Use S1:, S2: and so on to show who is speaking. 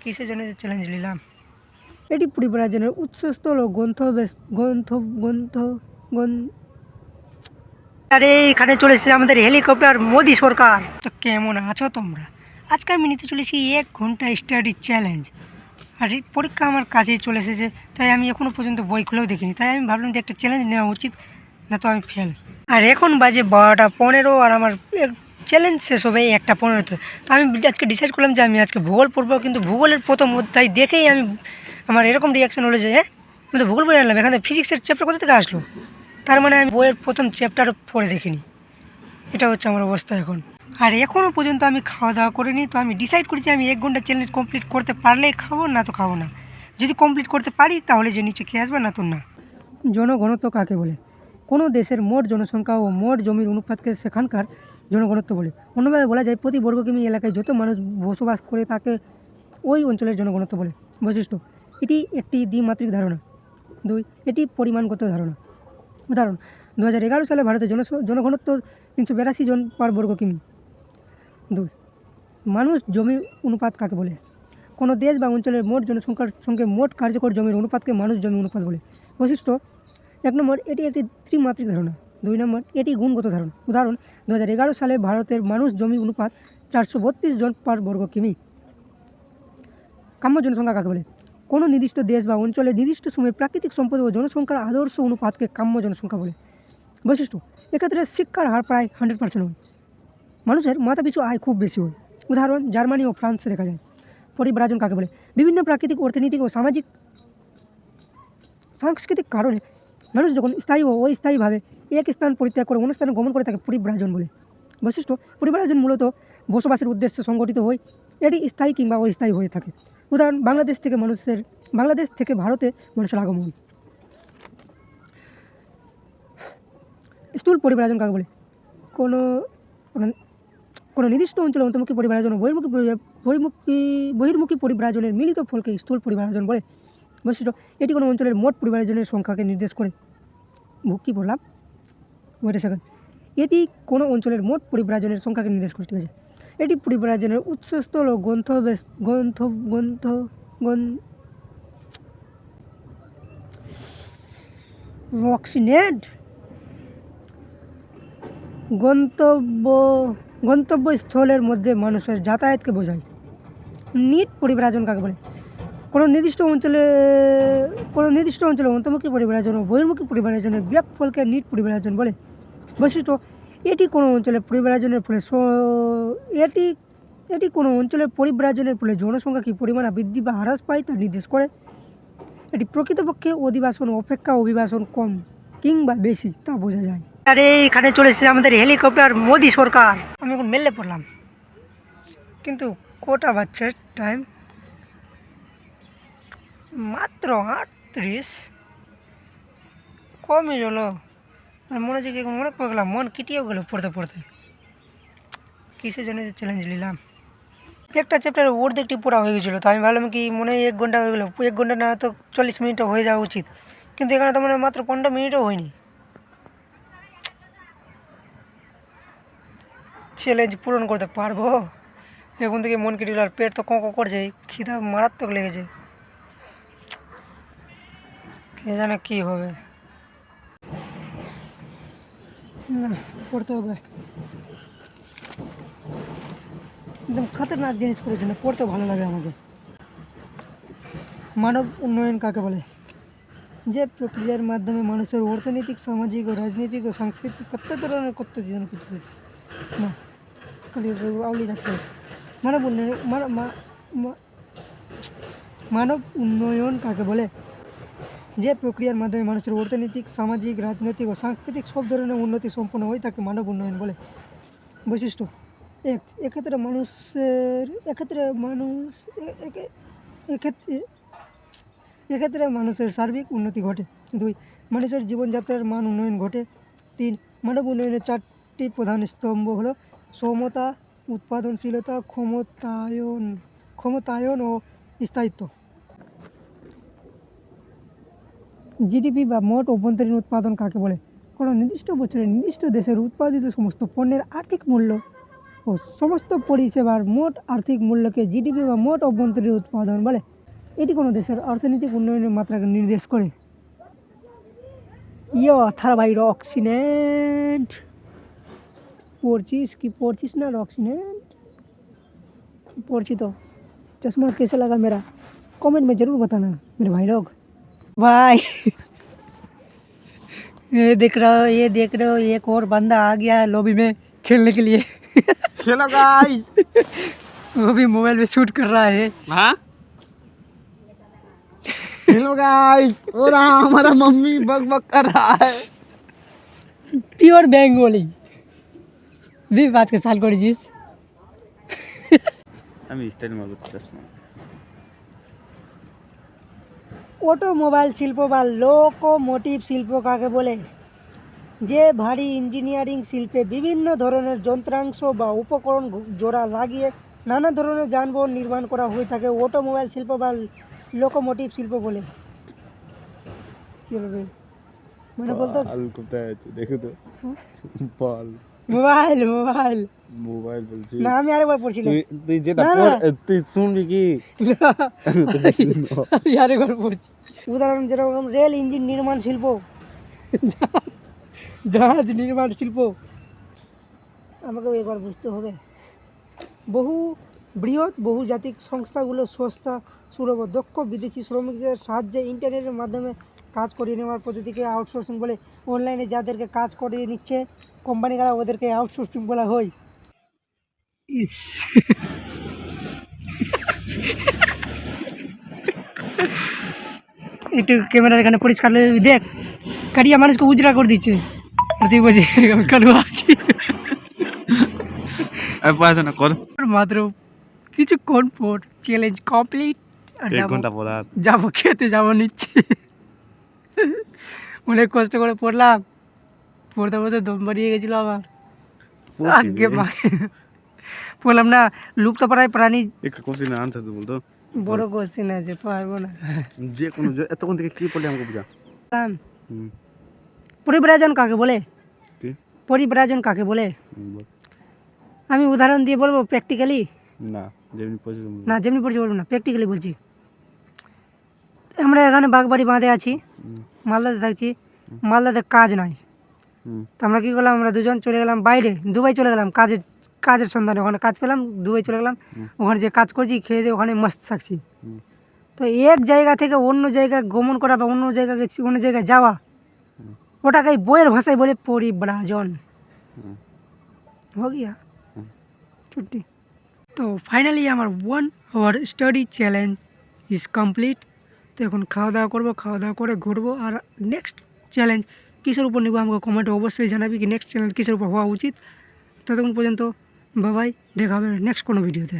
S1: কিসের জন্য চ্যালেঞ্জ নিলাম? এটি পরিব্রাজনের উৎসস্থল ও আরে এখানে চলে এসেছে আমাদের হেলিকপ্টার মোদি সরকার। তো কেমন আছো তোমরা? আজকে আমি নিতে চলেছি 1 ঘন্টা স্টাডি চ্যালেঞ্জ। আর এই পরীক্ষা আমার কাছেই চলে এসেছে, তাই আমি এখনও পর্যন্ত বই খুলেও দেখিনি। তাই আমি ভাবলাম যে একটা চ্যালেঞ্জ নেওয়া উচিত, না তো আমি ফেল। আর এখন বাজে 12টা 15 আর আমার চ্যালেঞ্জ শেষ হবে 1টা 15-তে। তো আমি আজকে ডিসাইড করলাম যে আমি আজকে ভূগোল পড়বো, কিন্তু ভূগোলের প্রথম অধ্যায় দেখেই আমার এরকম রিয়াকশন হলো যে আমি তো ভূগোল বই আনলাম, এখানে ফিজিক্সের চ্যাপ্টার কোথা থেকে আসলো? তার মানে আমি বইয়ের প্রথম চ্যাপ্টার পড়ে দেখিনি। এটা হচ্ছে আমার অবস্থা এখন। আর এখনও পর্যন্ত আমি খাওয়া দাওয়া করিনি। তো আমি ডিসাইড করেছি আমি 1 ঘন্টা চ্যালেঞ্জ কমপ্লিট করতে পারলে খাবো, না তো খাবো না। যদি কমপ্লিট করতে পারি তাহলে যে নিচে খেয়ে আসবে, না তো না। জনঘনত্ব কাকে বলে? কোনো দেশের মোট জনসংখ্যা ও মোট জমির অনুপাতকে সেখানকার জনঘনত্ব বলে। অন্যভাবে বলা যায় প্রতি বর্গ কিমি এলাকায় যত মানুষ বসবাস করে তাকে ওই অঞ্চলের জনঘনত্ব বলে। বৈশিষ্ট্য: এটি একটি দ্বিমাত্রিক ধারণা। 2. এটি পরিমাণগত ধারণা। উদাহরণ: 2011 সালে ভারতের জনঘনত্ব 382 জন পার বর্গ কিমি। 2. মানুষ জমি অনুপাত কাকে বলে? কোনো দেশ বা অঞ্চলের মোট জনসংখ্যার সঙ্গে মোট কার্যকর জমির অনুপাতকে মানুষ জমি অনুপাত বলে। বৈশিষ্ট্য: 1 নম্বর, এটি একটি ত্রিমাত্রিক ধারণা। 2 নম্বর, এটি গুণগত ধারণা। উদাহরণ: 2011 সালে ভারতের মানুষ জমি অনুপাত 432 জন পার বর্গ কিমি। কাম্য জনসংখ্যা কাকে বলে? কোনো নির্দিষ্ট দেশ বা অঞ্চলে নির্দিষ্ট সময়ে প্রাকৃতিক সম্পদ ও জনসংখ্যার আদর্শ অনুপাতকে কাম্য জনসংখ্যা বলে। বৈশিষ্ট্য: এক্ষেত্রে শিক্ষার হার প্রায় 100% হয়। মানুষের মাথাপিছু আয় খুব বেশি হয়। উদাহরণ: জার্মানি ও ফ্রান্সে দেখা যায়। পরিব্রাজন কাকে বলে? বিভিন্ন প্রাকৃতিক, অর্থনৈতিক ও সাংস্কৃতিক কারণে মানুষ যখন স্থায়ী ও অস্থায়ীভাবে এক স্থান পরিত্যাগ করে অন্য স্থানে গমন করে তাকে পরিব্রাজন বলে। বৈশিষ্ট্য: পরিব্রাজন মূলত বসবাসের উদ্দেশ্যে সংগঠিত হয়। এটি স্থায়ী কিংবা অস্থায়ী হয়ে থাকে। উদাহরণ: বাংলাদেশ থেকে ভারতে মানুষের আগমন। স্থূল পরিব্রাজন কাকে বলে? কোনো কোনো নির্দিষ্ট অঞ্চলে অন্তর্মুখী পরিব্রাজন ও বহির্মুখী পরিব্রাজনের মিলিত ফলকে স্থূল পরিব্রাজন বলে। বৈশিষ্ট্য: এটি কোনো অঞ্চলের মোট পরিব্রাজনের সংখ্যাকে নির্দেশ করে। কী বললাম? Wait a second. এটি কোনো অঞ্চলের মোট পরিব্রাজনের সংখ্যাকে নির্দেশ করে, ঠিক আছে। এটি পরিব্রাজনের উৎসস্থল ও গন্তব্যস্থলের মধ্যে মানুষের যাতায়াতকে বোঝায়। নিট পরিব্রাজন কাকে বলে? কোনো নির্দিষ্ট অঞ্চলে অন্তর্মুখী পরিব্রাজন ও বহির্মুখী পরিব্রাজনের বিয়োগফলকে নিট পরিব্রাজন বলে। বৈশিষ্ট্য: এটি কোনো অঞ্চলের পরিব্রাজনের ফলে জনসংখ্যা কী পরিমাণে বৃদ্ধি বা হ্রাস পায় তা নির্দেশ করে। এটি প্রকৃতপক্ষে অধিবাসন অপেক্ষা অভিবাসন কম কিংবা বেশি তা বোঝা যায়। আরে এখানে চলে এসেছে আমাদের হেলিকপ্টার মোদি সরকার। আমি এখন মেলে পড়লাম, কিন্তু কটা বাচ্চার টাইম মাত্র 38, কমই হলো। আর মনে হচ্ছে কি এখন অনেক পড়ে গেলাম, মন কেটেও গেলো পড়তে পড়তে। কিসের জন্য চ্যালেঞ্জ নিলাম? একটা চ্যাপ্টার অর্ধেকটি পড়া হয়ে গেছিলো, তো আমি ভাবলাম কি মনে হয় 1 ঘন্টা হয়ে গেলো। 1 ঘন্টা না তো 40 মিনিটও হয়ে যাওয়া উচিত, কিন্তু এখানে তো মানে মাত্র 15 মিনিটও হয়নি। চ্যালেঞ্জ পূরণ করতে পারবো? এখন থেকে মন কেটে গেল, আর পেট তো কোঁ করছে, খিদা মারাত্মক লেগেছে। কে জানে কী হবে। না, পড়তে হবে। একদম খতরনাক জিনিস করেছে, না পড়তেও ভালো লাগে আমাকে। মানব উন্নয়ন কাকে বলে? যে প্রক্রিয়ার মাধ্যমে মানুষের অর্থনৈতিক, সামাজিক ও রাজনৈতিক ও সাংস্কৃতিক কত ধরনের কিছু হয়েছে না খালি আউলি যাচ্ছে। মানব উন্নয়ন কাকে বলে? যে প্রক্রিয়ার মাধ্যমে মানুষের অর্থনৈতিক, সামাজিক, রাজনৈতিক ও সাংস্কৃতিক সব ধরনের উন্নতি সম্পন্ন হয় তাকে মানব উন্নয়ন বলে। বৈশিষ্ট্য: এক্ষেত্রে মানুষের সার্বিক উন্নতি ঘটে। 2. মানুষের জীবনযাত্রার মান উন্নয়ন ঘটে। 3. মানব উন্নয়নের 4টি প্রধান স্তম্ভ হলো সমতা, উৎপাদনশীলতা, ক্ষমতায়ন ও স্থায়িত্ব। জিডিপি বা মোট অভ্যন্তরীণ উৎপাদন কাকে বলে? কোনো নির্দিষ্ট বছরে নির্দিষ্ট দেশের উৎপাদিত সমস্ত পণ্যের আর্থিক মূল্য ও সমস্ত পরিষেবার মোট আর্থিক মূল্যকে জিডিপি বা মোট অভ্যন্তরীণ উৎপাদন বলে। এটি কোনো দেশের অর্থনৈতিক উন্নয়নের মাত্রাকে নির্দেশ করে। থার্বাইড অক্সিনেন্ट पढ़चिस ना ऑक्सीनेंट पढ़ची तो चश्मा कैसा लगा मेरा कमेंट में ज़रूर बताना मेरे भाई लोग। भाई ये देख रहे हो एक और बंदा आ गया है लॉबी में खेलने के लिए।
S2: हेलो गाइस,
S1: वो भी मोबाइल में शूट कर रहा है।
S2: हाँ हेलो गाइस, और हमारा मम्मी बक बक कर रहा है।
S1: प्योर बेंगोली भी बात के साल করেছিস।
S2: আমি স্টাইল মারব চশমা।
S1: অটোমোবাইল শিল্প বা লোকোমোটিভ শিল্প কাকে বলে? যে ভারী ইঞ্জিনিয়ারিং শিল্পে বিভিন্ন ধরনের যন্ত্রাংশ বা উপকরণ জোড়া লাগিয়ে নানা ধরনের যানবাহন নির্মাণ করা হয়ে থাকে অটোমোবাইল শিল্প বা লোকোমোটিভ শিল্প বলে। কি বলবে মানে বলতো
S2: আল কোথায় আছে দেখো তো বল।
S1: মোবাইল
S2: মোবাইল বলছি
S1: না, আমি আরেকবার পড়ছিলাম।
S2: তুই যেটা
S1: না, না।
S2: তুই শুনবি কি?
S1: আমি আরেকবার পড়ছি। উদাহরণ যেরকম রেল ইঞ্জিন নির্মাণ শিল্প, জাহাজ নির্মাণ শিল্প। আমাকেও এবার বুঝতে হবে। বহু বৃহৎ বহুজাতিক সংস্থাগুলো সস্তা সুলভ দক্ষ বিদেশি শ্রমিকদের সাহায্যে ইন্টারনেটের মাধ্যমে কাজ করিয়ে নেওয়ার পদ্ধতিকে আউটসোর্সিং বলে। অনলাইনে যাদেরকে কাজ করিয়ে নিচ্ছে কোম্পানিগুলো ওদেরকে আউটসোর্সিং বলা হয়। একটু ক্যামেরার এখানে পরিষ্কার দেখ, কারিয়া মানুষকে উজরা করে দিচ্ছে। তুই বলছি কালু আছি
S2: পড়াশোনা কর
S1: মাত্র কিছুক্ষণ পর চ্যালেঞ্জ কমপ্লিট। আর
S2: এক ঘন্টা পর আর
S1: যাবো খেতে যাবো নিচ্ছি। অনেক কষ্ট করে পড়লাম, পড়তে পড়তে দম বাড়িয়ে গেছিলো আমার। আগে পড়লাম না। লুপ্তপ্রায় প্রাণী
S2: একটু কোশ্চেন আনসার দে বলতো।
S1: বড় কোশ্চেন আছে, পারবো না।
S2: যে কোনো এতক্ষণ থেকে কি পড়লে আমাকে বুঝা।
S1: পরিব্রাজন কাকে বলে?
S2: কি
S1: পরিব্রাজন কাকে বলে?
S2: বল।
S1: আমি উদাহরণ দিয়ে বলবো প্র্যাকটিক্যালি?
S2: না যেমনি পড়ছি
S1: না, যেমনি পড়ছি বলবো না, প্র্যাকটিক্যালি বলছি। আমরা এখানে বাগবাড়ি বাঁধে আছি, মালদাতে থাকছি। মালদাতে কাজ নাই, তো আমরা কী করলাম, আমরা দুজন চলে গেলাম বাইরে, দুবাই চলে গেলাম কাজের সন্ধানে। ওখানে কাজ পেলাম, দুবাই চলে গেলাম। ওখানে যে কাজ করছি খেয়ে দিয়ে ওখানে মস্ত থাকছি। তো এক জায়গা থেকে অন্য জায়গায় গমন করা বা অন্য জায়গায় যাওয়া, ওটাকে বইয়ের ভাষায় বলে পরিব্রাজন। हो गया छुट्टी। তো ফাইনালি আমার 1 hour study challenge is complete. তো এখন খাওয়া দাওয়া করবো, খাওয়া দাওয়া করে ঘুরবো। আর নেক্সট চ্যালেঞ্জ কিসের উপর নিবো আমাকে কমেন্টে অবশ্যই জানাবি কি নেক্সট চ্যালেঞ্জ কিসের উপর হওয়া উচিত। ততক্ষণ পর্যন্ত বাবাই, দেখা হবে নেক্সট কোনো ভিডিওতে।